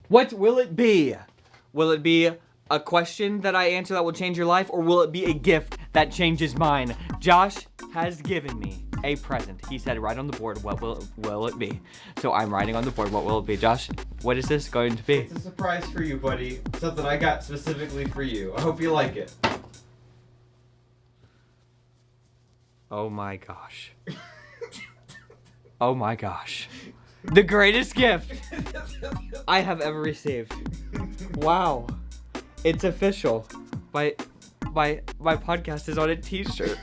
What will it be? Will it be a question that I answer that will change your life, or will it be a gift that changes mine? Josh has given me a present. He said, write on the board, what will it be? So I'm writing on the board, what will it be? Josh, what is this going to be? It's a surprise for you, buddy. Something I got specifically for you. I hope you like it. Oh my gosh. Oh my gosh. The greatest gift I have ever received. Wow. It's official. My podcast is on a t-shirt.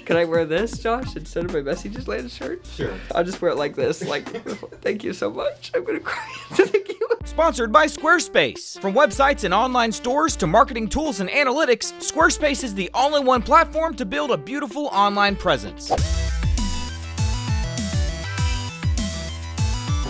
Can I wear this, Josh, instead of my Messages Land shirt? Sure. I'll just wear it like this. Like, thank you so much. I'm gonna cry. Thank you. Sponsored by Squarespace. From websites and online stores to marketing tools and analytics, Squarespace is the all-in-one platform to build a beautiful online presence.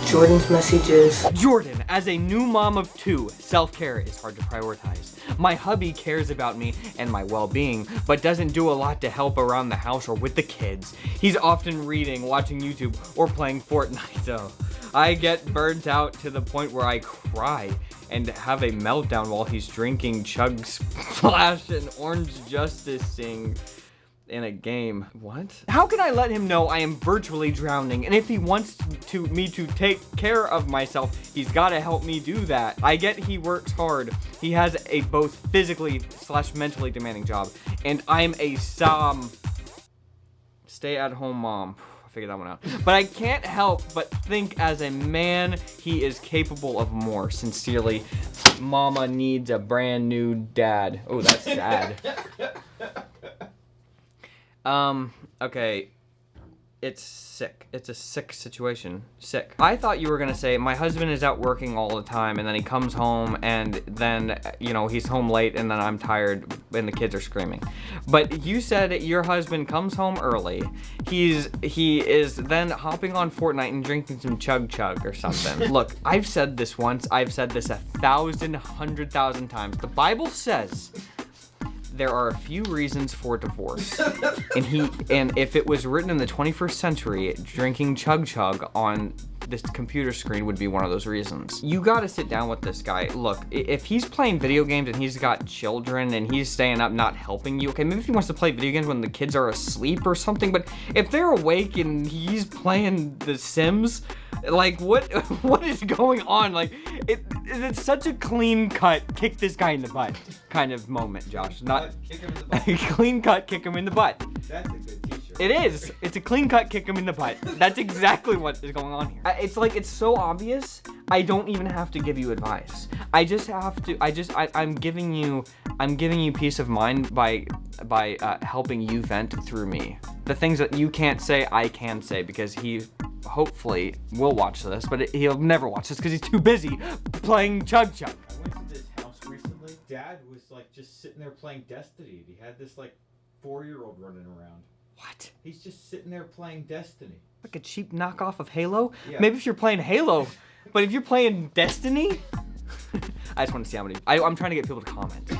Jordan's messages. Jordan, as a new mom of 2, self-care is hard to prioritize. My hubby cares about me and my well-being, but doesn't do a lot to help around the house or with the kids. He's often reading, watching YouTube, or playing Fortnite. So I get burnt out to the point where I cry and have a meltdown while he's drinking Chug Splash and Orange Justicing in a game. What? How can I let him know I am virtually drowning? And if he wants me to take care of myself, he's gotta help me do that. I get he works hard. He has a both physically / mentally demanding job. And I'm a stay-at-home mom. I figured that one out. But I can't help but think as a man, he is capable of more. Sincerely, Mama needs a brand new dad. Oh, that's sad. Okay. It's sick. It's a sick situation. Sick. I thought you were gonna say, my husband is out working all the time, and then he comes home, and then, you know, he's home late, and then I'm tired, and the kids are screaming. But you said your husband comes home early. He is then hopping on Fortnite and drinking some Chug or something. Look, I've said this once. I've said this 1,000, 100,000 times. The Bible says there are a few reasons for divorce. And if it was written in the 21st century, drinking Chug on this computer screen would be one of those reasons. You gotta sit down with this guy. Look, if he's playing video games and he's got children and he's staying up not helping you, okay, maybe if he wants to play video games when the kids are asleep or something, but if they're awake and he's playing The Sims, like, what is going on? Like, it's such a clean cut, kick this guy in the butt kind of moment, Josh. Not kick him in the butt. clean cut, kick him in the butt. That's a good t-shirt. It is. It's a clean cut, kick him in the butt. That's exactly what is going on here. It's like, it's so obvious. I don't even have to give you advice. I just have to. I'm giving you peace of mind by helping you vent through me. The things that you can't say, I can say, because he hopefully will watch this, but he'll never watch this because he's too busy playing Chug. I went to this house recently. Dad was like just sitting there playing Destiny. He had this like 4-year-old running around. What? He's just sitting there playing Destiny. Like a cheap knockoff of Halo? Yeah. Maybe if you're playing Halo, but if you're playing Destiny, I just want to see how many. I'm trying to get people to comment.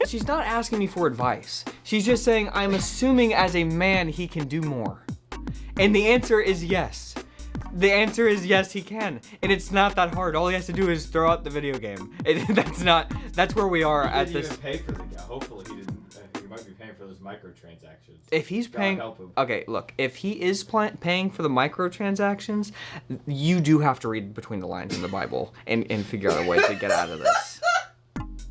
She's not asking me for advice. She's just saying, I'm assuming as a man he can do more. And the answer is yes. The answer is yes, he can. And it's not that hard. All he has to do is throw out the video game. That's where we are at this. He didn't even pay for the guy. Hopefully he didn't. He might be paying for those microtransactions. If he's paying, okay, look, if he is paying for the microtransactions, you do have to read between the lines in the Bible and figure out a way to get out of this.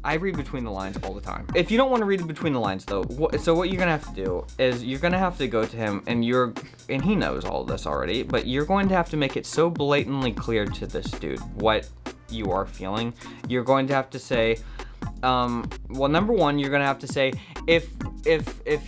I read between the lines all the time. If you don't want to read between the lines, though, so what you're gonna have to do is you're gonna have to go to him, and he knows all of this already, but you're going to have to make it so blatantly clear to this dude what you are feeling. You're going to have to say, well, number one, you're gonna have to say, if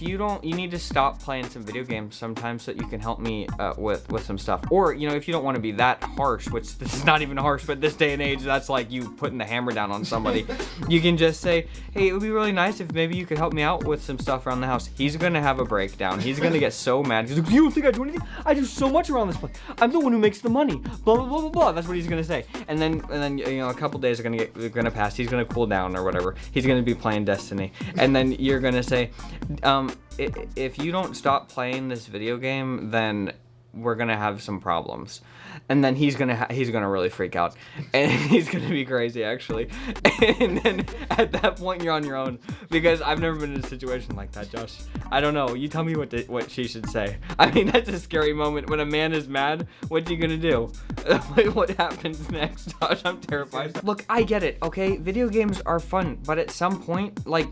you need to stop playing some video games sometimes so that you can help me with some stuff. Or, you know, if you don't want to be that harsh, which this is not even harsh, but this day and age, that's like you putting the hammer down on somebody. You can just say, hey, it would be really nice if maybe you could help me out with some stuff around the house. He's gonna have a breakdown. He's gonna get so mad. He's like, you don't think I do anything? I do so much around this place. I'm the one who makes the money. Blah, blah, blah, blah, blah. That's what he's gonna say. And then you know, a couple days are gonna pass. He's gonna cool down or whatever. He's gonna be playing Destiny. And then you're gonna say, if you don't stop playing this video game, then we're gonna have some problems, and then he's gonna really freak out, and he's gonna be crazy actually, and then at that point you're on your own, because I've never been in a situation like that, Josh. I don't know. You tell me what she should say. I mean, that's a scary moment when a man is mad. What's he gonna do? What happens next, Josh? I'm terrified. Look, I get it. Okay, video games are fun, but at some point, like,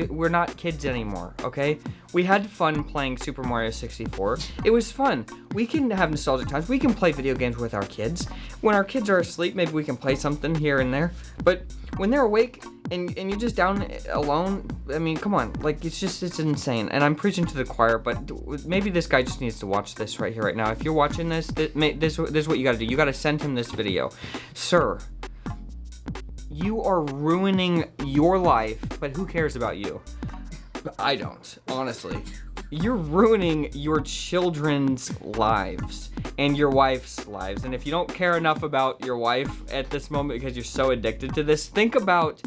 we're not kids anymore, okay? We had fun playing Super Mario 64. It was fun. We can have nostalgic times. We can play video games with our kids. When our kids are asleep, maybe we can play something here and there. But when they're awake and you're just down alone, I mean, come on. Like, it's insane. And I'm preaching to the choir, but maybe this guy just needs to watch this right here, right now. If you're watching this is what you gotta do. You gotta send him this video. Sir, you are ruining your life, but who cares about you? I don't, honestly. You're ruining your children's lives and your wife's lives. And if you don't care enough about your wife at this moment because you're so addicted to this, think about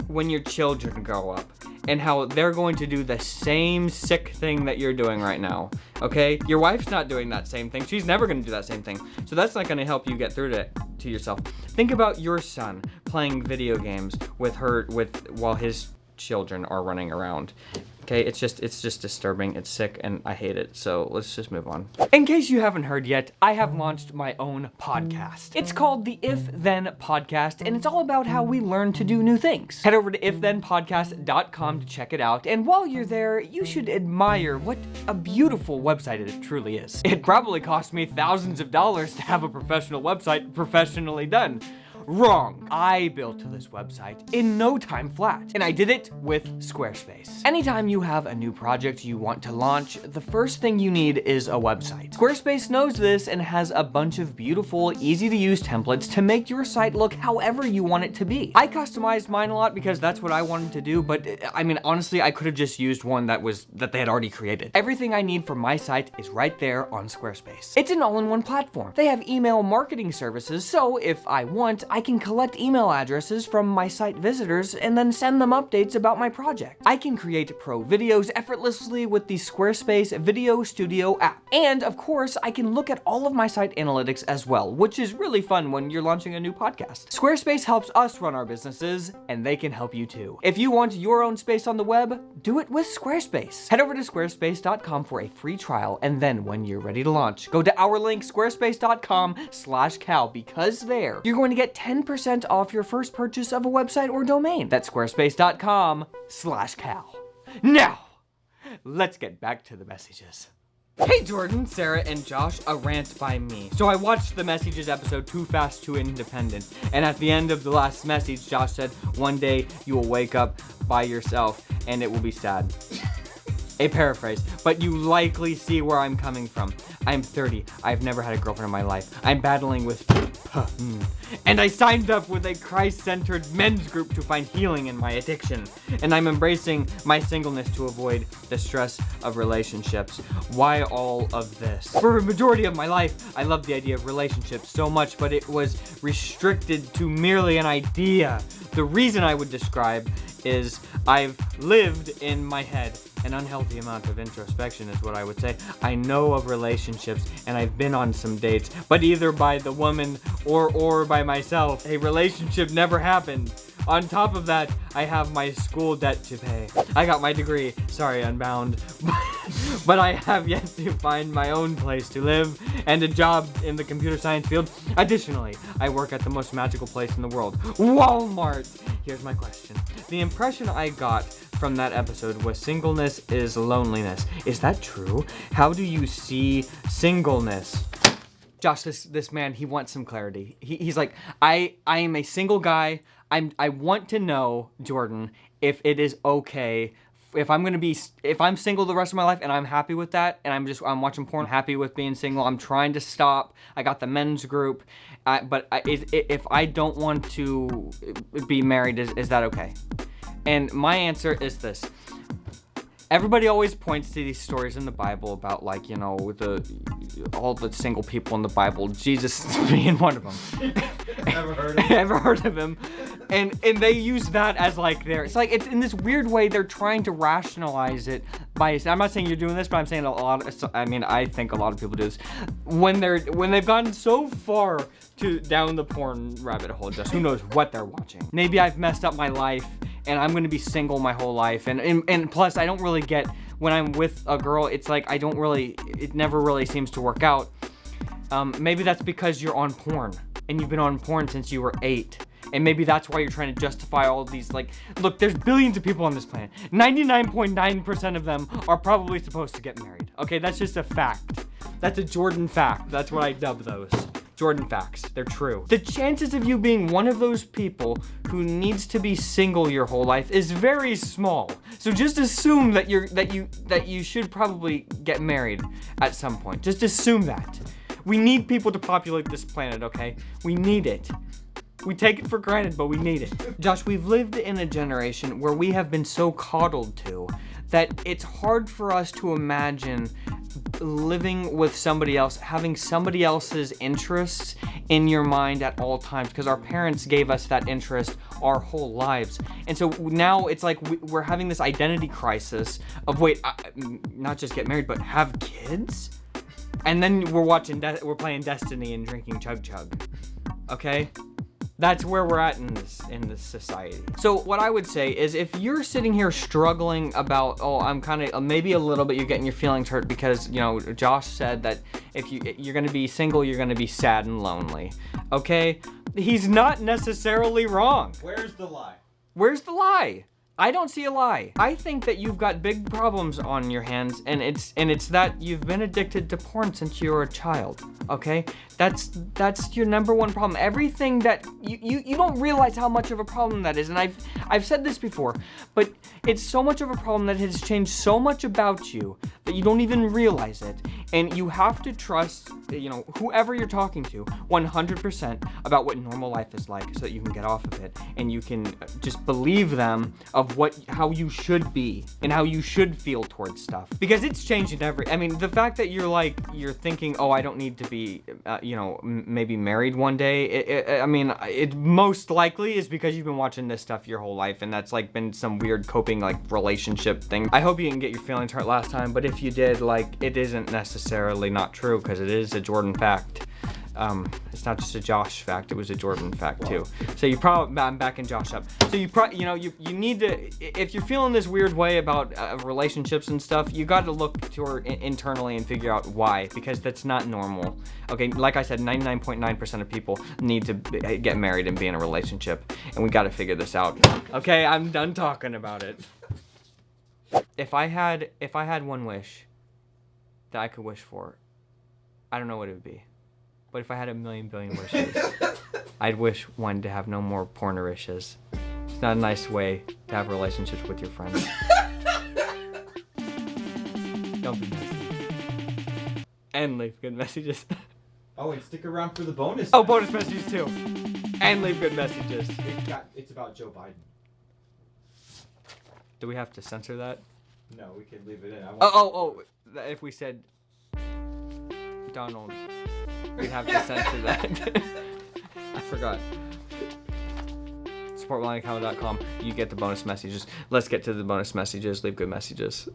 when your children grow up and how they're going to do the same sick thing that you're doing right now. Okay? Your wife's not doing that same thing. She's never going to do that same thing. So that's not going to help you get through to yourself. Think about your son playing video games while his children are running around. Okay, it's just disturbing, it's sick, and I hate it, so let's just move on. In case you haven't heard yet, I have launched my own podcast. It's called the If Then Podcast, and it's all about how we learn to do new things. Head over to ifthenpodcast.com to check it out, and while you're there, you should admire what a beautiful website it truly is. It probably cost me thousands of dollars to have a professional website professionally done. Wrong. I built this website in no time flat, and I did it with Squarespace. Anytime you have a new project you want to launch, the first thing you need is a website. Squarespace knows this and has a bunch of beautiful, easy-to-use templates to make your site look however you want it to be. I customized mine a lot because that's what I wanted to do, but I mean, honestly, I could have just used one that they had already created. Everything I need for my site is right there on Squarespace. It's an all-in-one platform. They have email marketing services, so if I want, I can collect email addresses from my site visitors and then send them updates about my project. I can create pro videos effortlessly with the Squarespace Video Studio app. And of course, I can look at all of my site analytics as well, which is really fun when you're launching a new podcast. Squarespace helps us run our businesses, and they can help you too. If you want your own space on the web, do it with Squarespace. Head over to squarespace.com for a free trial, and then when you're ready to launch, go to our link, squarespace.com/Cal, because there, you're going to get 10% off your first purchase of a website or domain. That's squarespace.com/Cal. Now, let's get back to the messages. Hey Jordan, Sarah, and Josh, a rant by me. So I watched the Messages episode Too Fast, Too Independent, and at the end of the last message, Josh said, one day you will wake up by yourself and it will be sad. A paraphrase, but you likely see where I'm coming from. I'm 30. I've never had a girlfriend in my life. I'm battling with and I signed up with a Christ-centered men's group to find healing in my addiction. And I'm embracing my singleness to avoid the stress of relationships. Why all of this? For a majority of my life, I loved the idea of relationships so much, but it was restricted to merely an idea. The reason I would describe is I've lived in my head. An unhealthy amount of introspection is what I would say. I know of relationships and I've been on some dates, but either by the woman or by myself, a relationship never happened. On top of that, I have my school debt to pay. I got my degree, sorry, Unbound, but I have yet to find my own place to live and a job in the computer science field. Additionally, I work at the most magical place in the world, Walmart. Here's my question. The impression I got from that episode was singleness is loneliness. Is that true? How do you see singleness? Josh, this man, he wants some clarity. He's like, I am a single guy. I want to know, Jordan, if it is okay if I'm single the rest of my life and I'm happy with that, and I'm watching porn, happy with being single. I'm trying to stop. I got the men's group, but if I don't want to be married, is that okay? And my answer is this. Everybody always points to these stories in the Bible about, like, you know, all the single people in the Bible, Jesus being one of them. Ever heard of him? And they use that as like it's in this weird way they're trying to rationalize it biased. I'm not saying you're doing this, but I'm saying I think a lot of people do this. When they've gotten so far down the porn rabbit hole, just who knows what they're watching. Maybe I've messed up my life and I'm gonna be single my whole life. And plus I don't really get, when I'm with a girl, it's like it never really seems to work out. Maybe that's because you're on porn and you've been on porn since you were 8. And maybe that's why you're trying to justify all these, like, look, there's billions of people on this planet. 99.9% of them are probably supposed to get married. Okay, that's just a fact. That's a Jordan fact. That's what I dub those. Jordan facts. They're true. The chances of you being one of those people who needs to be single your whole life is very small. So just assume that you should probably get married at some point. Just assume that. We need people to populate this planet, okay? We need it. We take it for granted, but we need it. Josh, we've lived in a generation where we have been so coddled to that it's hard for us to imagine living with somebody else, having somebody else's interests in your mind at all times, because our parents gave us that interest our whole lives. And so now it's like we're having this identity crisis of, not just get married, but have kids? And then we're playing Destiny and drinking Chug Chug. Okay? That's where we're at in this society. So what I would say is, if you're sitting here struggling about, I'm kind of, maybe a little bit, you're getting your feelings hurt because, Josh said that if you're gonna be single, you're gonna be sad and lonely. Okay? He's not necessarily wrong. Where's the lie? Where's the lie? I don't see a lie. I think that you've got big problems on your hands, and it's that you've been addicted to porn since you were a child. Okay? That's your number one problem. Everything that you don't realize how much of a problem that is, and I've said this before, but it's so much of a problem that has changed so much about you that you don't even realize it. And you have to trust, whoever you're talking to 100% about what normal life is like, so that you can get off of it and you can just believe them of how you should be and how you should feel towards stuff. Because it's changing the fact that you're thinking, I don't need to be, maybe married one day. It most likely is because you've been watching this stuff your whole life, and that's been some weird coping relationship thing. I hope you didn't get your feelings hurt last time, but if you did, it isn't necessarily not true, because it is a Jordan fact. It's not just a Josh fact, it was a Jordan fact too. So I'm backing Josh up. So you need to, if you're feeling this weird way about relationships and stuff, you got to look to her internally and figure out why, because that's not normal. Okay, like I said, 99.9% of people need to get married and be in a relationship, and we got to figure this out. Okay, I'm done talking about it. If I had one wish that I could wish for, I don't know what it would be. But if I had a million billion wishes, I'd wish one to have no more pornerishes. It's not a nice way to have relationships with your friends. Don't be nasty. And leave good messages. And stick around for the bonus. Bonus messages too. And leave good messages. It's about Joe Biden. Do we have to censor that? No, we can leave it in. If we said Donald, we'd have to censor that. I forgot. SupportBlimeyCow.com. You get the bonus messages. Let's get to the bonus messages. Leave good messages.